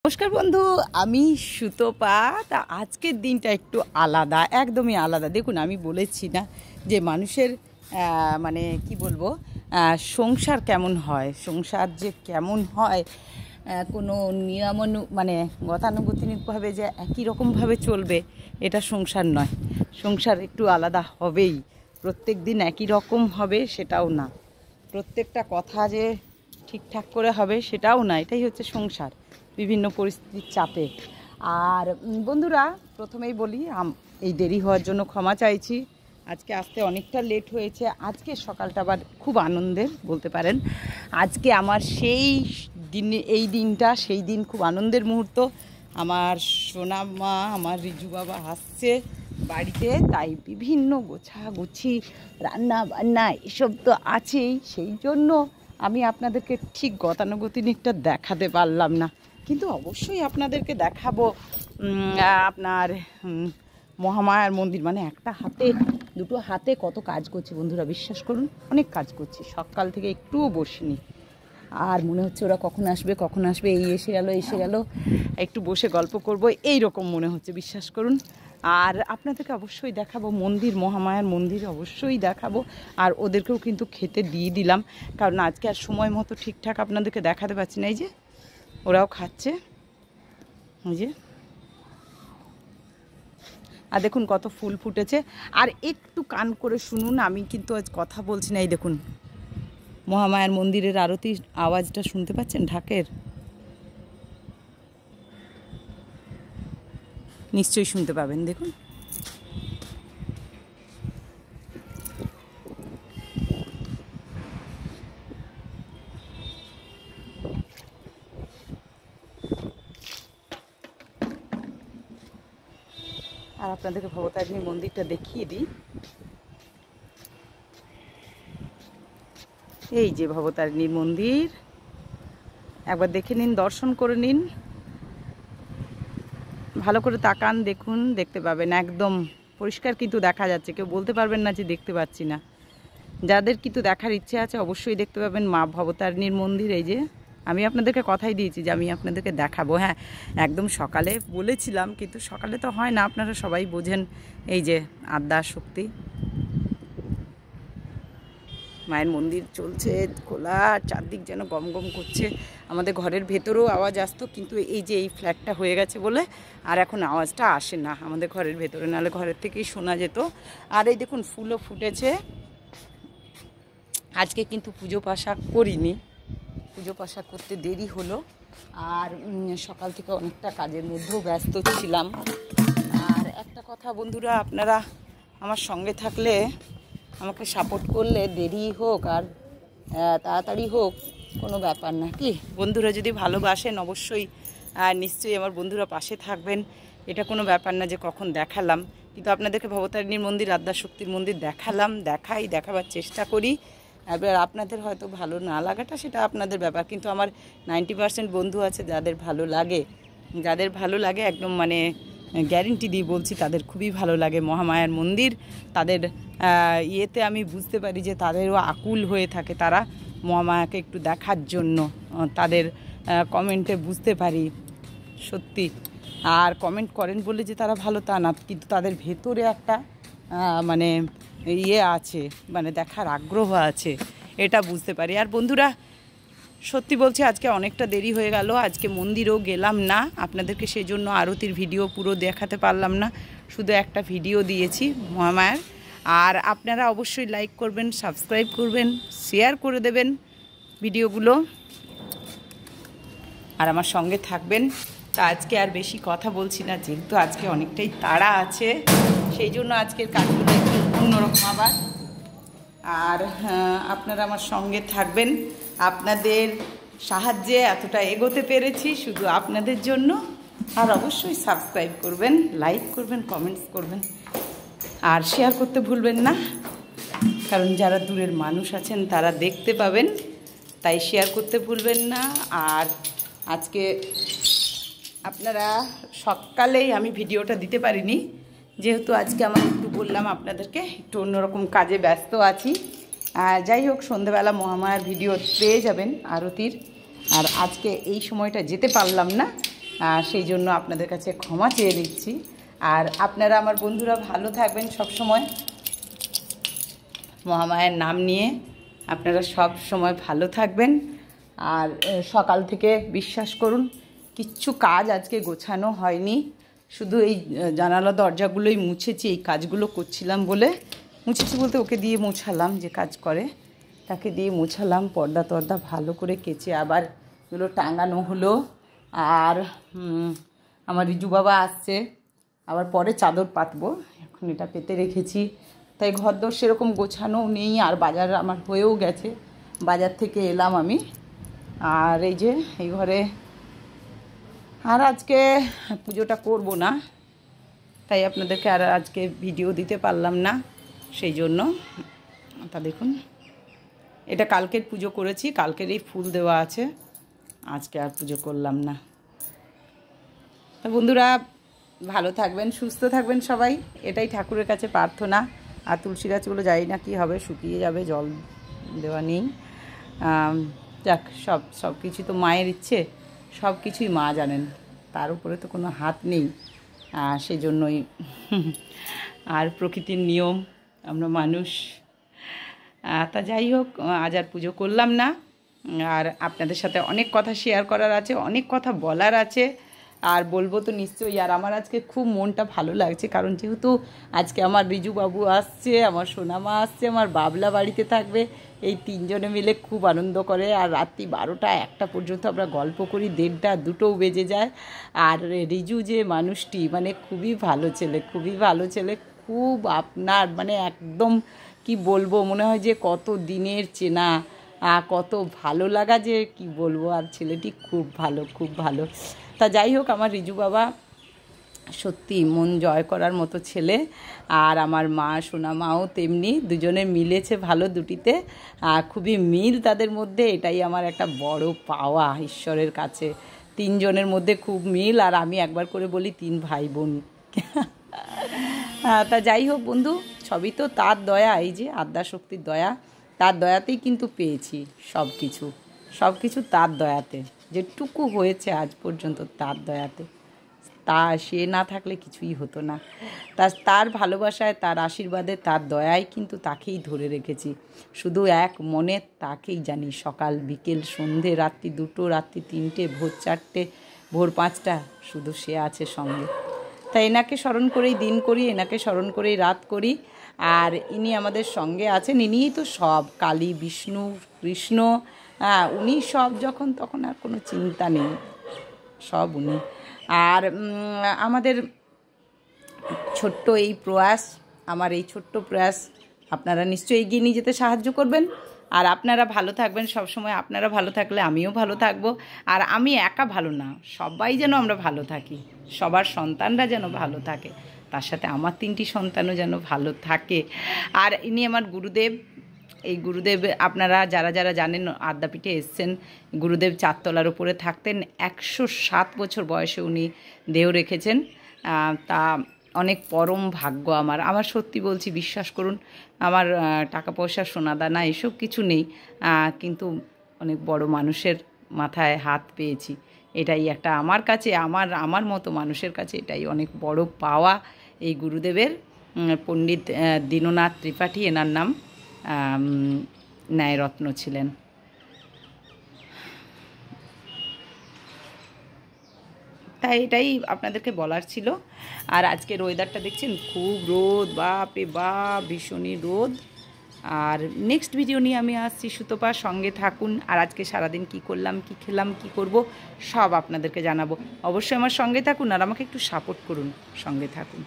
নমস্কার বন্ধু, আমি সুতপা। তা আজকের দিনটা একটু আলাদা, একদমই আলাদা। দেখুন, আমি বলেছি না যে মানুষের মানে কি বলবো, সংসার কেমন হয়, সংসার যে কেমন হয়, কোনো মানে গতানুগতিকভাবে যে একই রকমভাবে চলবে, এটা সংসার নয়। সংসার একটু আলাদা হবেই। প্রত্যেক দিন একই রকম হবে সেটাও না, প্রত্যেকটা কথা যে ঠিকঠাক করে হবে সেটাও না। এটাই হচ্ছে সংসার, বিভিন্ন পরিস্থিতির চাপে। আর বন্ধুরা, প্রথমেই বলি, এই দেরি হওয়ার জন্য ক্ষমা চাইছি। আজকে আসতে অনেকটা লেট হয়েছে। আজকে সকালটা আবার খুব আনন্দের বলতে পারেন। আজকে আমার সেই এই দিনটা, সেই দিন খুব আনন্দের মুহূর্ত। আমার সোনা মা, আমার রিজু বাবা আসছে বাড়িতে, তাই বিভিন্ন গোছাগুছি, রান্না বান্না এসব তো আছেই। সেই জন্য আমি আপনাদেরকে ঠিক গতানুগতিকটা দেখাতে পারলাম না, কিন্তু অবশ্যই আপনাদেরকে দেখাবো আপনার মহামায়ার মন্দির। মানে একটা হাতে দুটো হাতে কত কাজ করছি বন্ধুরা, বিশ্বাস করুন, অনেক কাজ করছি। সকাল থেকে একটুও বসিনি, আর মনে হচ্ছে ওরা কখন আসবে, এই এসে গেল, একটু বসে গল্প করব, এই রকম মনে হচ্ছে, বিশ্বাস করুন। আর আপনাদেরকে অবশ্যই দেখাবো মন্দির, মহামায়ার মন্দির অবশ্যই দেখাবো। আর ওদেরকেও কিন্তু খেতে দিয়ে দিলাম, কারণ আজকে আর সময় মতো ঠিকঠাক আপনাদেরকে দেখাতে পারছি না। এই যে ওরাও খাচ্ছে, এই যে। আর দেখুন কত ফুল ফুটেছে। আর একটু কান করে শুনুন, আমি কিন্তু আজ কথা বলছি না। এই দেখুন, মহামায়ার মন্দিরের আরতির আওয়াজটা শুনতে পাচ্ছেন, ঢাকের? নিশ্চয়ই শুনতে পাবেন, দেখুন। আর আপনাদেরকে ভবতারিণী মন্দিরটা দেখিয়ে দিই। এই যে ভবতারিণীর মন্দির, একবার দেখে নিন, দর্শন করে নিন, ভালো করে তাকান, দেখুন, দেখতে পাবেন একদম পরিষ্কার কিন্তু দেখা যাচ্ছে। কেউ বলতে পারবেন না যে দেখতে পাচ্ছি না। যাদের কিন্তু দেখার ইচ্ছে আছে অবশ্যই দেখতে পাবেন মা ভবতারিণীর মন্দির। এই যে আমি আপনাদেরকে কথাই দিয়েছি যে আমি আপনাদেরকে দেখাবো। হ্যাঁ, একদম সকালে বলেছিলাম, কিন্তু সকালে তো হয় না, আপনারা সবাই বোঝেন। এই যে আদ্যা শক্তি মায়ের মন্দির চলছে খোলা, চারদিক যেন গম গম করছে। আমাদের ঘরের ভেতরেও আওয়াজ আসতো, কিন্তু এই যে এই ফ্ল্যাটটা হয়ে গেছে বলে আর এখন আওয়াজটা আসে না আমাদের ঘরের ভেতরে, নাহলে ঘরের থেকেই শোনা যেত। আর এই দেখুন ফুলও ফুটেছে। আজকে কিন্তু পুজো পাশা করিনি, পুজো পাশা করতে দেরি হলো। আর সকাল থেকে অনেকটা কাজের মধ্যেও ব্যস্ত ছিলাম। আর একটা কথা বন্ধুরা, আপনারা আমার সঙ্গে থাকলে, আমাকে সাপোর্ট করলে, দেরি হোক আর তাড়াতাড়ি হোক কোনো ব্যাপার না, কি বন্ধুরা? যদি ভালোবাসেন অবশ্যই নিশ্চয়ই আমার বন্ধুরা পাশে থাকবেন। এটা কোনো ব্যাপার না যে কখন দেখালাম, কিন্তু আপনাদেরকে ভবতারিণীর মন্দির, আদ্যা শক্তির মন্দির দেখাবার চেষ্টা করি। এবার আপনাদের হয়তো ভালো না লাগাটা সেটা আপনাদের ব্যাপার, কিন্তু আমার 90% বন্ধু আছে যাদের ভালো লাগে, একদম মানে গ্যারেন্টি দিয়ে বলছি, তাদের খুবই ভালো লাগে মহামায়ার মন্দির। তাদের ইয়েতে আমি বুঝতে পারি যে তাদেরও আকুল হয়ে থাকে, তারা মহামায়াকে একটু দেখার জন্য। তাদের কমেন্টে বুঝতে পারি সত্যি। আর কমেন্ট করেন বলে যে তারা ভালো তা না, কিন্তু তাদের ভেতরে একটা মানে ইয়ে আছে, মানে দেখার আগ্রহ আছে, এটা বুঝতে পারি। আর বন্ধুরা, সত্যি বলছি, আজকে অনেকটা দেরি হয়ে গেল, আজকে মন্দিরেও গেলাম না। আপনাদেরকে সেই জন্য আরতির ভিডিও পুরো দেখাতে পারলাম না, শুধু একটা ভিডিও দিয়েছি মহামায়ার। আর আপনারা অবশ্যই লাইক করবেন, সাবস্ক্রাইব করবেন, শেয়ার করে দেবেন ভিডিওগুলো, আর আমার সঙ্গে থাকবেন। তা আজকে আর বেশি কথা বলছি না, যেহেতু আজকে অনেকটাই তাড়া আছে, সেই জন্য আজকের কাজগুলো একটু অন্যরকম আবার। আর আপনারা আমার সঙ্গে থাকবেন, আপনাদের সাহায্যে এতটা এগোতে পেরেছি শুধু আপনাদের জন্য। আর অবশ্যই সাবস্ক্রাইব করবেন, লাইক করবেন, কমেন্টস করবেন, আর শেয়ার করতে ভুলবেন না, কারণ যারা দূরের মানুষ আছেন তারা দেখতে পাবেন, তাই শেয়ার করতে ভুলবেন না। আর আজকে আপনারা সকালেই আমি ভিডিওটা দিতে পারিনি, যেহেতু আজকে আমার একটু বললাম আপনাদেরকে একটু অন্যরকম কাজে ব্যস্ত আছি। যাই হোক, সন্ধ্যেবেলা মহামায়ার ভিডিও পেয়ে যাবেন আরতির। আর আজকে এই সময়টা যেতে পারলাম না, সেই জন্য আপনাদের কাছে ক্ষমা চেয়ে নিচ্ছি। আর আপনারা আমার বন্ধুরা ভালো থাকবেন সব সময়, মহামায়ার নাম নিয়ে আপনারা সব সময় ভালো থাকবেন। আর সকাল থেকে বিশ্বাস করুন কিচ্ছু কাজ আজকে গোছানো হয়নি, শুধু এই জানালা দরজাগুলোই মুছেছি। এই কাজগুলো করছিলাম বলে মুছেছি বলতে ওকে দিয়ে মোছালাম, যে কাজ করে তাকে দিয়ে মোছালাম। পর্দা টর্দা ভালো করে কেচে আবার এগুলো টাঙানো হলো। আর আমার রিজু বাবা আসছে, আবার পরে চাদর পাতবো, এখন এটা পেতে রেখেছি। তাই ঘরদোর সেরকম গোছানো নেই। আর বাজার আমার হয়েও গেছে, বাজার থেকে এলাম আমি। আর এই যে এই ঘরে আর আজকে পুজোটা করব না, তাই আপনাদেরকে আর আজকে ভিডিও দিতে পারলাম না, সেই জন্য। তা দেখুন, এটা কালকের পুজো করেছি, কালকেরই ফুল দেওয়া আছে, আজকে আর পুজো করলাম না। তা বন্ধুরা ভালো থাকবেন, সুস্থ থাকবেন সবাই, এটাই ঠাকুরের কাছে প্রার্থনা। আর তুলসী গাছগুলো যাই না কি হবে, শুকিয়ে যাবে, জল দেওয়া নেই। যাক, সব কিছু তো মায়ের ইচ্ছে, সব কিছুই মা জানেন, তার উপরে তো কোনো হাত নেই। সেই জন্যই আর প্রকৃতির নিয়ম, আমরা মানুষ। তা যাই হোক, আজ আর পুজো করলাম না। আর আপনাদের সাথে অনেক কথা শেয়ার করার আছে, অনেক কথা বলার আছে, আর বলবো তো নিশ্চয়ই। আর আমার আজকে খুব মনটা ভালো লাগছে, কারণ যেহেতু আজকে আমার রিজু বাবু আসছে, আমার সোনামা আসছে, আমার বাবলা বাড়িতে থাকবে, এই তিনজনে মিলে খুব আনন্দ করে। আর রাত্রি 12টা 1টা পর্যন্ত আমরা গল্প করি, 1:30 2টোও বেজে যায়। আর রিজু যে মানুষটি, মানে খুবই ভালো ছেলে, খুবই ভালো ছেলে, খুব আপনার মানে একদম কি বলবো, মনে হয় যে কত দিনের চেনা, কত ভালো লাগা, যে কি বলবো। আর ছেলেটি খুব ভালো, খুব ভালো। তা যাই হোক, আমার রিজু বাবা সত্যি মন জয় করার মতো ছেলে। আর আমার মা সোনা মাও তেমনি, দুজনে মিলেছে ভালো দুটিতে, খুবই মিল তাদের মধ্যে। এটাই আমার একটা বড় পাওয়া ঈশ্বরের কাছে, তিনজনের মধ্যে খুব মিল। আর আমি একবার করে বলি 3 ভাই বোন। তা যাই হোক বন্ধু, সবই তো তার দয়া, এই যে আদ্যাশক্তির দয়া, তার দয়াতেই কিন্তু পেয়েছি সব কিছু তার দয়াতে, যেটুকু হয়েছে আজ পর্যন্ত তার দয়াতে। তা সে না থাকলে কিছুই হতো না। তার ভালোবাসায়, তার আশীর্বাদে, তার দয়ায় কিন্তু তাকেই ধরে রেখেছি, শুধু এক মনে তাকেই জানি। সকাল বিকেল সন্ধে, রাত্রি 2টো, রাত্রি 3টে, ভোর 4টে, ভোর 5টা, শুধু সে আছে সঙ্গে। তাই এনাকে স্মরণ করেই দিন করি, এনাকে স্মরণ করেই রাত করি। আর ইনি আমাদের সঙ্গে আছেন, ইনিই তো সব, কালী বিষ্ণু কৃষ্ণ, উনি সব, যখন তখন আর কোনো চিন্তা নেই, সব উনি। আর আমাদের ছোট্ট এই প্রয়াস, আমার এই ছোট্ট প্রয়াস আপনারা নিশ্চয়ই এগিয়ে নিয়ে যেতে সাহায্য করবেন। আর আপনারা ভালো থাকবেন সব সময়, আপনারা ভালো থাকলে আমিও ভালো থাকবো। আর আমি একা ভালো না, সবাই যেন আমরা ভালো থাকি, সবার সন্তানরা যেন ভালো থাকে, তার সাথে আমার 3টি সন্তানও যেন ভালো থাকে। আর ইনি আমার গুরুদেব। এই গুরুদেব আপনারা যারা যারা জানেন, আদ্যাপীঠে এসছেন, গুরুদেব 4 তলার উপরে থাকতেন, 107 বছর বয়সে উনি দেহ রেখেছেন। তা অনেক পরম ভাগ্য আমার সত্যি বলছি, বিশ্বাস করুন। আমার টাকা পয়সা সোনা দানা এসব কিছু নেই, কিন্তু অনেক বড় মানুষের মাথায় হাত পেয়েছি, এটাই একটা আমার কাছে, আমার মতো মানুষের কাছে এটাই অনেক বড় পাওয়া। এই গুরুদেবের, পণ্ডিত দীননাথ ত্রিপাঠী এনার নাম, ন্যায়রত্ন ছিলেন। তাই এটাই আপনাদেরকে বলার ছিল। আর আজকের ওয়েদারটা দেখছেন, খুব রোদ, বাপরে বাপ, ভীষণই রোদ। আর নেক্সট ভিডিও নিয়ে আমি আসছি, সুতপা সঙ্গে থাকুন। আর আজকে সারাদিন কি করলাম, কি খেলাম, কি করব, সব আপনাদেরকে জানাবো। অবশ্যই আমার সঙ্গে থাকুন, আর আমাকে একটু সাপোর্ট করুন, সঙ্গে থাকুন।